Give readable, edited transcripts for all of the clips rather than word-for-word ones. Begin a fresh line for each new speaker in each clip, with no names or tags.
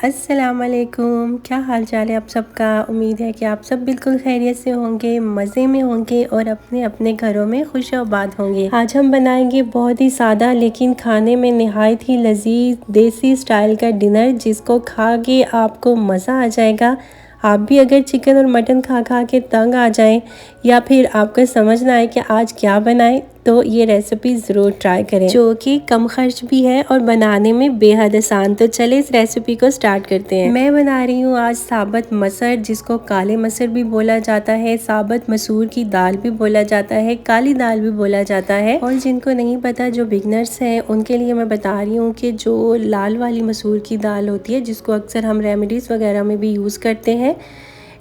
अस्सलामुअलैकुम, क्या हाल चाल है आप सबका। उम्मीद है कि आप सब बिल्कुल खैरियत से होंगे, मज़े में होंगे और अपने अपने घरों में खुश आबाद होंगे। आज हम बनाएंगे बहुत ही सादा लेकिन खाने में नहायत ही लजीज देसी स्टाइल का डिनर, जिसको खा के आपको मज़ा आ जाएगा। आप भी अगर चिकन और मटन खा खा के तंग आ जाएं या फिर आपको समझ ना आए कि आज क्या बनाएं, तो ये रेसिपी ज़रूर ट्राई करें, जो कि कम खर्च भी है और बनाने में बेहद आसान। तो चले इस रेसिपी को स्टार्ट करते हैं। मैं बना रही हूँ आज साबुत मसर, जिसको काले मसर भी बोला जाता है, साबुत मसूर की दाल भी बोला जाता है, काली दाल भी बोला जाता है। और जिनको नहीं पता, जो बिगनर्स हैं, उनके लिए मैं बता रही हूँ कि जो लाल वाली मसूर की दाल होती है, जिसको अक्सर हम रेमेडीज़ वगैरह में भी यूज़ करते हैं,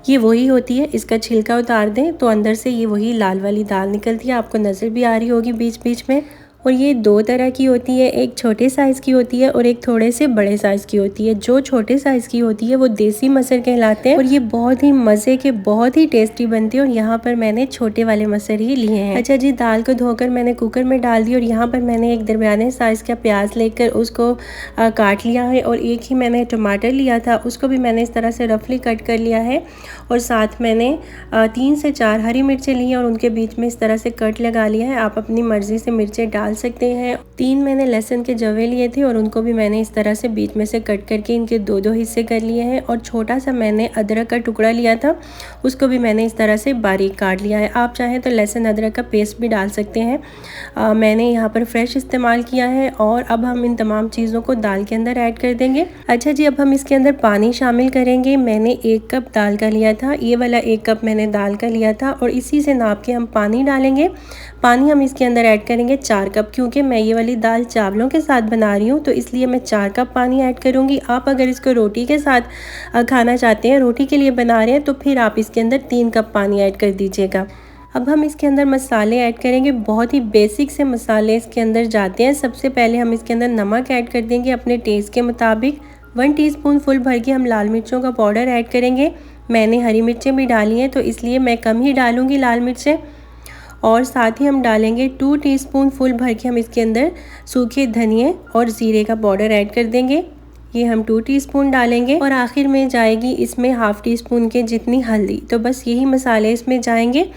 ये वही होती है। इसका छिलका उतार दें तो अंदर से ये वही लाल वाली दाल निकलती है, आपको नज़र भी आ रही होगी बीच बीच में। और ये दो तरह की होती है, एक छोटे साइज़ की होती है और एक थोड़े से बड़े साइज़ की होती है। जो छोटे साइज़ की होती है वो देसी मसर कहलाते हैं और ये बहुत ही मज़े के, बहुत ही टेस्टी बनती है। और यहाँ पर मैंने छोटे वाले मसर ही लिए हैं। अच्छा जी, दाल को धोकर मैंने कुकर में डाल दी और यहाँ पर मैंने एक दरमियाने साइज़ का प्याज लेकर उसको काट लिया है और एक ही मैंने टमाटर लिया था, उसको भी मैंने इस तरह से रफली कट कर लिया है। और साथ मैंने 3 से 4 हरी मिर्चें ली हैं और उनके बीच में इस तरह से कट लगा लिया है। आप अपनी मर्ज़ी से मिर्चें डाल सकते हैं। 3 मैंने लहसुन के जवे लिए थे और उनको भी मैंने इस तरह से बीच में से कट करके इनके दो दो हिस्से कर लिए हैं। और छोटा सा मैंने अदरक का टुकड़ा लिया था, उसको भी मैंने इस तरह से बारीक काट लिया है। आप चाहें तो लहसुन अदरक का पेस्ट भी डाल सकते हैं। मैंने यहाँ पर फ्रेश इस्तेमाल किया है। और अब हम इन तमाम चीज़ों को दाल के अंदर ऐड कर देंगे। अच्छा जी, अब हम इसके अंदर पानी शामिल करेंगे। मैंने 1 कप दाल का लिया था, ये वाला 1 कप मैंने दाल का लिया था और इसी से नाप के हम पानी डालेंगे। पानी हम इसके अंदर ऐड करेंगे 4 कप, क्योंकि मैं ये वाली दाल चावलों के साथ बना रही हूँ, तो इसलिए मैं 4 कप पानी ऐड करूँगी। आप अगर इसको रोटी के साथ खाना चाहते हैं, रोटी के लिए बना रहे हैं, तो फिर आप इसके अंदर 3 कप पानी ऐड कर दीजिएगा। अब हम इसके अंदर मसाले ऐड करेंगे। बहुत ही बेसिक से मसाले इसके अंदर जाते हैं। सबसे पहले हम इसके अंदर नमक ऐड कर देंगे अपने टेस्ट के मुताबिक। 1 टीस्पून फुल भर के हम लाल मिर्चों का पाउडर ऐड करेंगे। मैंने हरी मिर्चें भी डाली हैं, तो इसलिए मैं कम ही डालूँगी लाल मिर्चें। और साथ ही हम डालेंगे 2 टीस्पून फुल भर के हम इसके अंदर सूखे धनिए और ज़ीरे का पाउडर ऐड कर देंगे। ये हम 2 टीस्पून डालेंगे। और आखिर में जाएगी इसमें ½ टीस्पून के जितनी हल्दी। तो बस यही मसाले इसमें जाएंगे।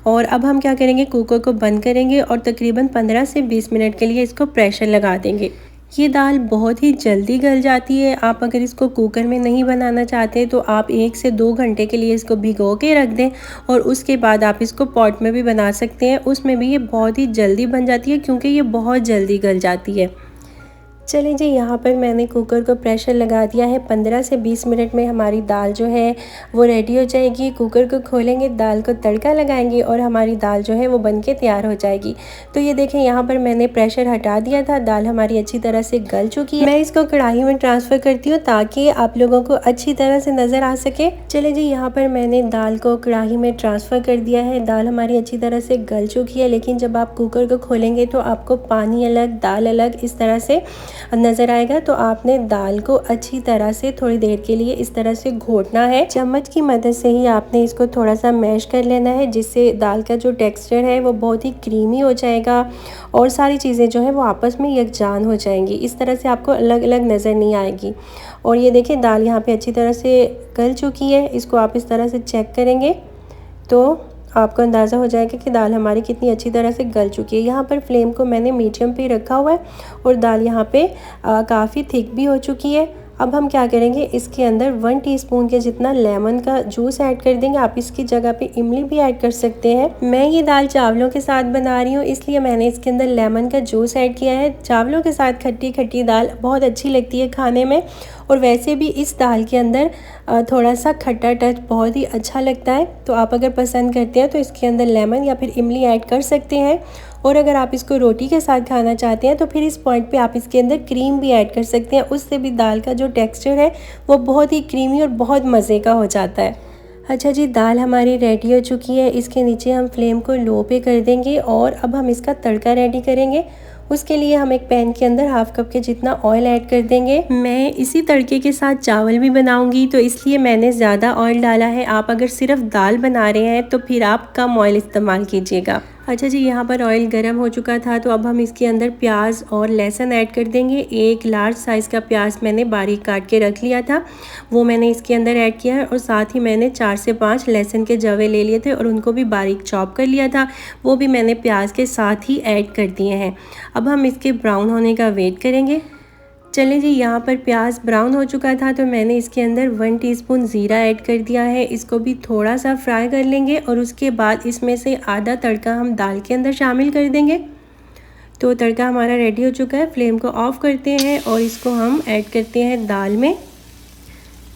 और अब हम क्या करेंगे, कुकर को बंद करेंगे और तकरीबन 15 से 20 मिनट के लिए इसको प्रेशर लगा देंगे। ये दाल बहुत ही जल्दी गल जाती है। आप अगर इसको कुकर में नहीं बनाना चाहते तो आप 1 से 2 घंटे के लिए इसको भिगो के रख दें और उसके बाद आप इसको पॉट में भी बना सकते हैं। उसमें भी ये बहुत ही जल्दी बन जाती है, क्योंकि ये बहुत जल्दी गल जाती है। चलिए जी, यहाँ पर मैंने कुकर को प्रेशर लगा दिया है। 15 से 20 मिनट में हमारी दाल जो है वो रेडी हो जाएगी। कुकर को खोलेंगे, दाल को तड़का लगाएंगे और हमारी दाल जो है वो बनके तैयार हो जाएगी। तो ये देखें, यहाँ पर मैंने प्रेशर हटा दिया था, दाल हमारी अच्छी तरह से गल चुकी है। मैं इसको कढ़ाई में ट्रांसफ़र करती हूँ ताकि आप लोगों को अच्छी तरह से नज़र आ सके। चले जी, यहाँ पर मैंने दाल को कढ़ाई में ट्रांसफ़र कर दिया है। दाल हमारी अच्छी तरह से गल चुकी है, लेकिन जब आप कुकर को खोलेंगे तो आपको पानी अलग, दाल अलग इस तरह से नज़र आएगा। तो आपने दाल को अच्छी तरह से थोड़ी देर के लिए इस तरह से घोटना है। चम्मच की मदद से ही आपने इसको थोड़ा सा मैश कर लेना है, जिससे दाल का जो टेक्सचर है वो बहुत ही क्रीमी हो जाएगा और सारी चीज़ें जो है वो आपस में यकजान हो जाएंगी। इस तरह से आपको अलग अलग नज़र नहीं आएगी। और ये देखें, दाल यहाँ पे अच्छी तरह से गल चुकी है। इसको आप इस तरह से चेक करेंगे तो आपको अंदाज़ा हो जाएगा कि दाल हमारी कितनी अच्छी तरह से गल चुकी है। यहाँ पर फ्लेम को मैंने मीडियम पे रखा हुआ है और दाल यहाँ पे काफ़ी थिक भी हो चुकी है। अब हम क्या करेंगे, इसके अंदर 1 टीस्पून के जितना लेमन का जूस ऐड कर देंगे। आप इसकी जगह पे इमली भी ऐड कर सकते हैं। मैं ये दाल चावलों के साथ बना रही हूँ, इसलिए मैंने इसके अंदर लेमन का जूस ऐड किया है। चावलों के साथ खट्टी खट्टी दाल बहुत अच्छी लगती है खाने में, और वैसे भी इस दाल के अंदर थोड़ा सा खट्टा टच बहुत ही अच्छा लगता है। तो आप अगर पसंद करते हैं तो इसके अंदर लेमन या फिर इमली ऐड कर सकते हैं। और अगर आप इसको रोटी के साथ खाना चाहते हैं तो फिर इस पॉइंट पे आप इसके अंदर क्रीम भी ऐड कर सकते हैं। उससे भी दाल का जो टेक्सचर है वो बहुत ही क्रीमी और बहुत मज़े का हो जाता है। अच्छा जी, दाल हमारी रेडी हो चुकी है। इसके नीचे हम फ्लेम को लो पे कर देंगे और अब हम इसका तड़का रेडी करेंगे। उसके लिए हम एक पैन के अंदर ½ कप के जितना ऑयल ऐड कर देंगे। मैं इसी तड़के के साथ चावल भी बनाऊंगी, तो इसलिए मैंने ज़्यादा ऑयल डाला है। आप अगर सिर्फ दाल बना रहे हैं तो फिर आप कम ऑयल इस्तेमाल कीजिएगा। अच्छा जी, यहाँ पर ऑयल गरम हो चुका था तो अब हम इसके अंदर प्याज और लहसुन ऐड कर देंगे। एक लार्ज साइज़ का प्याज मैंने बारीक काट के रख लिया था, वो मैंने इसके अंदर ऐड किया है और साथ ही मैंने 4 से 5 लहसुन के जवे ले लिए थे और उनको भी बारीक चॉप कर लिया था, वो भी मैंने प्याज के साथ ही ऐड कर दिए हैं। अब हम इसके ब्राउन होने का वेट करेंगे। चलें जी, यहाँ पर प्याज ब्राउन हो चुका था तो मैंने इसके अंदर 1 टीस्पून ज़ीरा ऐड कर दिया है। इसको भी थोड़ा सा फ्राई कर लेंगे और उसके बाद इसमें से आधा तड़का हम दाल के अंदर शामिल कर देंगे। तो तड़का हमारा रेडी हो चुका है। फ्लेम को ऑफ करते हैं और इसको हम ऐड करते हैं दाल में।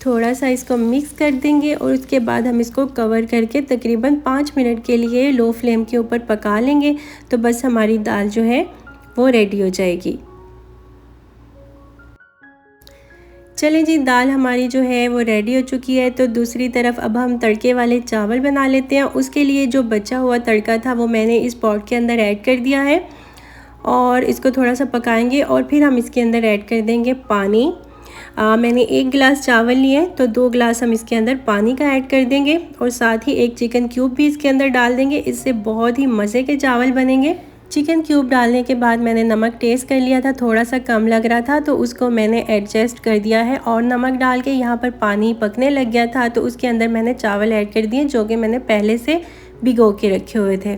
थोड़ा सा इसको मिक्स कर देंगे और उसके बाद हम इसको कवर करके तकरीबन 5 मिनट के लिए लो फ्लेम के ऊपर पका लेंगे। तो बस हमारी दाल जो है वो रेडी हो जाएगी। चलें जी, दाल हमारी जो है वो रेडी हो चुकी है। तो दूसरी तरफ अब हम तड़के वाले चावल बना लेते हैं। उसके लिए जो बचा हुआ तड़का था वो मैंने इस पॉट के अंदर ऐड कर दिया है और इसको थोड़ा सा पकाएंगे और फिर हम इसके अंदर ऐड कर देंगे पानी। मैंने 1 गिलास चावल लिए तो 2 गिलास हम इसके अंदर पानी का ऐड कर देंगे और साथ ही 1 चिकन क्यूब भी इसके अंदर डाल देंगे। इससे बहुत ही मज़े के चावल बनेंगे। चिकन क्यूब डालने के बाद मैंने नमक टेस्ट कर लिया था, थोड़ा सा कम लग रहा था तो उसको मैंने एडजस्ट कर दिया है और नमक डाल के यहाँ पर पानी पकने लग गया था तो उसके अंदर मैंने चावल ऐड कर दिए जो कि मैंने पहले से भिगो के रखे हुए थे।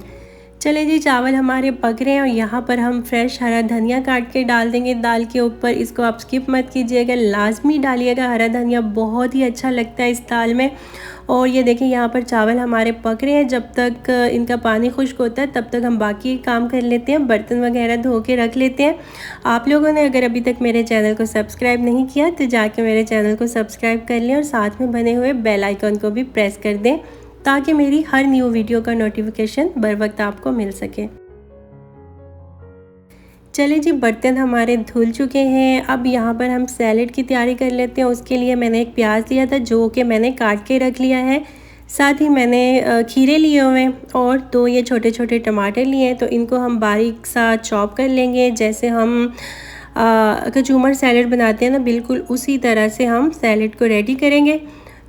चले जी, चावल हमारे पक रहे हैं और यहाँ पर हम फ्रेश हरा धनिया काट के डाल देंगे दाल के ऊपर। इसको आप स्किप मत कीजिएगा, लाजमी डालिएगा। हरा धनिया बहुत ही अच्छा लगता है इस दाल में। और ये देखिए, यहाँ पर चावल हमारे पक रहे हैं। जब तक इनका पानी खुश्क होता है तब तक हम बाकी काम कर लेते हैं, बर्तन वगैरह धो के रख लेते हैं। आप लोगों ने अगर अभी तक मेरे चैनल को सब्सक्राइब नहीं किया तो जाके मेरे चैनल को सब्सक्राइब कर लें और साथ में बने हुए बेल आइकन को भी प्रेस कर दें ताकि मेरी हर न्यू वीडियो का नोटिफिकेशन बर वक्त आपको मिल सके। चले जी, बर्तन हमारे धुल चुके हैं। अब यहाँ पर हम सैलेड की तैयारी कर लेते हैं। उसके लिए मैंने एक प्याज लिया था जो कि मैंने काट के रख लिया है। साथ ही मैंने खीरे लिए हुए हैं और 2 ये छोटे छोटे टमाटर लिए हैं तो इनको हम बारीक सा चॉप कर लेंगे। जैसे हम कचूमर सैलेड बनाते हैं ना, बिल्कुल उसी तरह से हम सैलेड को रेडी करेंगे।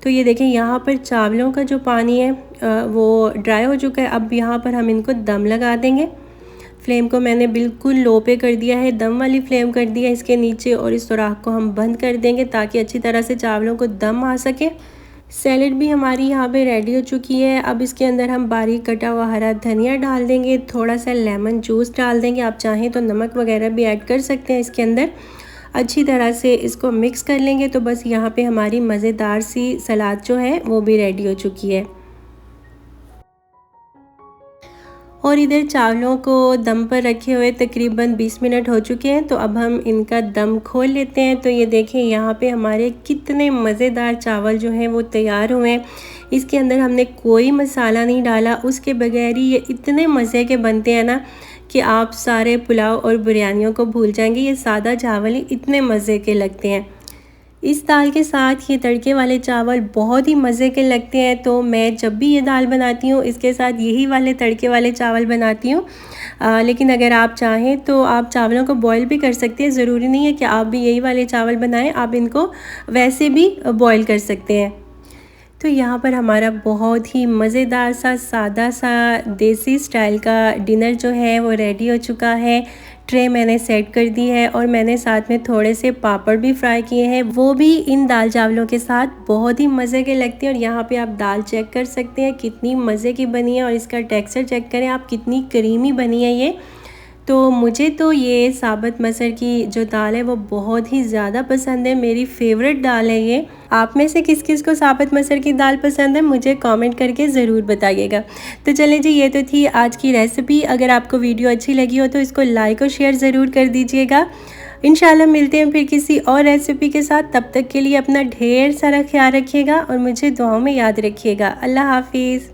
तो ये देखें, यहाँ पर चावलों का जो पानी है वो ड्राई हो चुका है। अब यहाँ पर हम इनको दम लगा देंगे। फ्लेम को मैंने बिल्कुल लो पे कर दिया है, दम वाली फ्लेम कर दिया है इसके नीचे और इस सुराख को हम बंद कर देंगे ताकि अच्छी तरह से चावलों को दम आ सके। सैलेड भी हमारी यहाँ पे रेडी हो चुकी है। अब इसके अंदर हम बारीक कटा हुआ हरा धनिया डाल देंगे, थोड़ा सा लेमन जूस डाल देंगे। आप चाहें तो नमक वगैरह भी ऐड कर सकते हैं इसके अंदर। अच्छी तरह से इसको मिक्स कर लेंगे तो बस यहाँ पे हमारी मज़ेदार सी सलाद जो है वो भी रेडी हो चुकी है। और इधर चावलों को दम पर रखे हुए तकरीबन 20 मिनट हो चुके हैं तो अब हम इनका दम खोल लेते हैं। तो ये देखें, यहाँ पे हमारे कितने मज़ेदार चावल जो हैं वो तैयार हुए हैं। इसके अंदर हमने कोई मसाला नहीं डाला, उसके बगैर ही ये इतने मज़े के बनते हैं ना कि आप सारे पुलाव और बिरयानियों को भूल जाएंगे। ये सादा चावल ही इतने मज़े के लगते हैं। इस दाल के साथ ये तड़के वाले चावल बहुत ही मज़े के लगते हैं। तो मैं जब भी ये दाल बनाती हूँ इसके साथ यही वाले तड़के वाले चावल बनाती हूँ। लेकिन अगर आप चाहें तो आप चावलों को बॉईल भी कर सकते हैं। ज़रूरी नहीं है कि आप भी यही वाले चावल बनाएं, आप इनको वैसे भी बॉईल कर सकते हैं। तो यहाँ पर हमारा बहुत ही मज़ेदार सा सादा सा देसी स्टाइल का डिनर जो है वो रेडी हो चुका है। ट्रे मैंने सेट कर दी है और मैंने साथ में थोड़े से पापड़ भी फ्राई किए हैं, वो भी इन दाल चावलों के साथ बहुत ही मज़े के लगते हैं। और यहाँ पे आप दाल चेक कर सकते हैं कितनी मज़े की बनी है और इसका टेक्सचर चेक करें आप, कितनी क्रीमी बनी है ये। तो मुझे तो ये साबुत मसर की जो दाल है वो बहुत ही ज़्यादा पसंद है, मेरी फेवरेट दाल है ये। आप में से किस किस को साबुत मसर की दाल पसंद है मुझे कमेंट करके ज़रूर बताइएगा। तो चलें जी, ये तो थी आज की रेसिपी। अगर आपको वीडियो अच्छी लगी हो तो इसको लाइक और शेयर ज़रूर कर दीजिएगा। इंशाल्लाह मिलते हैं फिर किसी और रेसिपी के साथ। तब तक के लिए अपना ढेर सारा ख्याल रखिएगा और मुझे दुआओं में याद रखिएगा। अल्लाह हाफिज़।